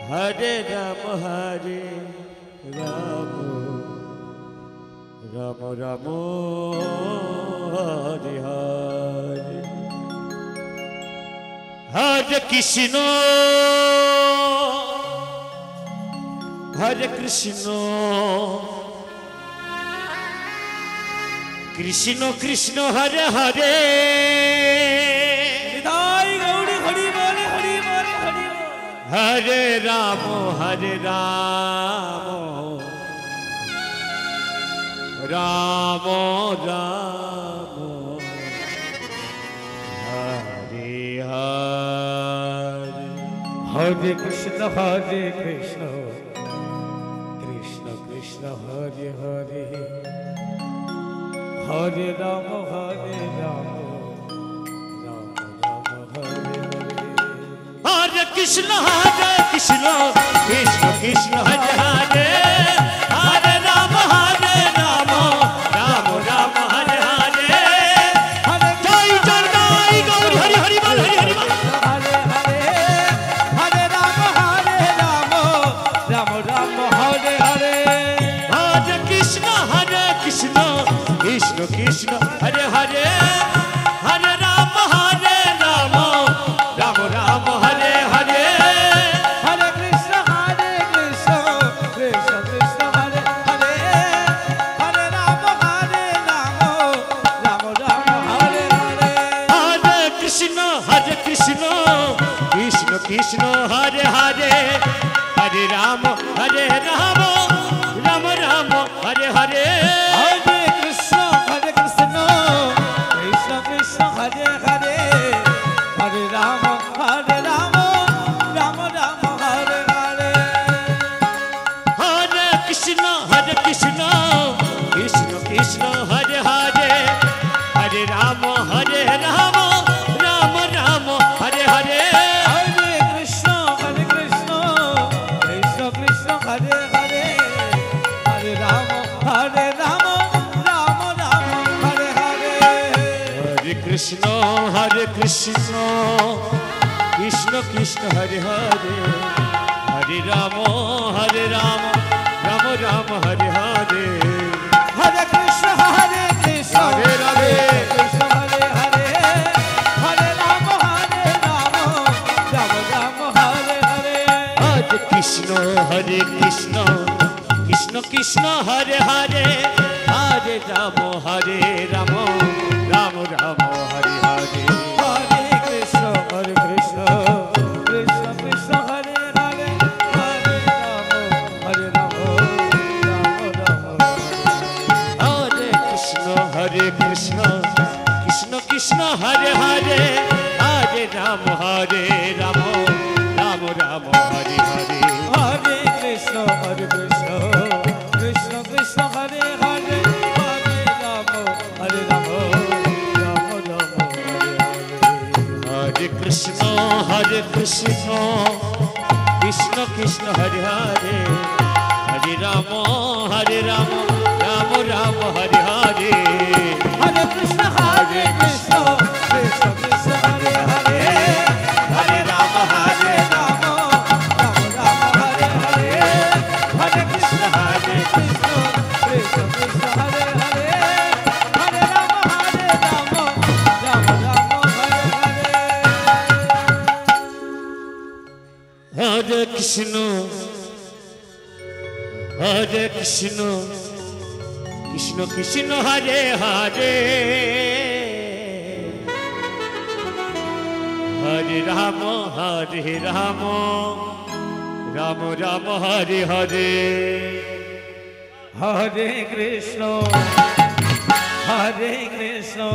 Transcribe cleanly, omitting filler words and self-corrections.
Hare Ram Ramo Ramo Hare Hare Hare Krishna Hare Krishna Krishna Krishna Hare Hare Nidai Gauri Hari Bole Hari Bole Hari Hare Ramo Hare Ramo Ramo Ramo Hare Hare Hare Krishna Krishna Krishna Hare Hare Hare Rama Hare Rama Rama Rama Hare Hare Hare Krishna Krishna Krishna Hare Hare Hare Rama Hare Rama Rama Rama Hare Hare Jai Jai Gauri Hari Hari Bol Hari Hari Bol Hare Hare Hare Rama Hare Rama Rama Rama Hare Hare Hare Krishna Krishna Krishna Hare Hare Hare Rama Hare Rama Rama Rama Hare Hare Hare Krishna Krishna Krishna Hare Hare Hare Rama Hare Rama Rama Rama Hare Hare Hare Krishna Krishna Krishna Hare Hare Hare Rama Hare Rama Rama Rama Hare Hare Hare Krishna Krishna Krishna Hare Hare Hare Rama Hare Rama Rama Rama Hare Hare Hare Krishna Krishna Krishna Hare Hare Hare Rama Hare Rama Rama Rama Hare Hare Hare Krishna Krishna Krishna Hare Hare Hare Rama Hare Rama Rama Rama Hare Hare Hare Krishna Krishna Krishna Hare Hare Hare Rama Hare Rama Rama Rama Hare Hare Hare Krishna Krishna Hare Rama Krishna Hare Hare Hare Rama Hare Rama Rama Rama Hare Hare Hare Krishna Krishna Krishna Hare Hare Hare Rama Hare Rama Rama Rama Hare Hare Hare Krishna Krishna Krishna Hare Hare Hare Rama Hare Rama Rama Rama Hare Krishna Krishna Hare Hare Hare Rama Hare Rama Rama Rama Hare Hare Hare Krishna Krishna Krishna Hare Hare Hare Rama Hare Rama Rama Rama Hare Hare Hare Krishna Krishna Krishna Hare Hare Hare Rama Hare Rama Rama Rama Hare Hare Hare Krishna Krishna Krishna Hare Hare Hare Rama Hare Rama Rama Rama Hare Hare Hare Krishna Krishna Krishna Hare Hare Hare Rama Hare Rama Rama Rama Hare Hare Hare Krishna Krishna Hare Hare Hare Rama Hare Rama Rama Rama Hare Hare Hare Krishna Krishna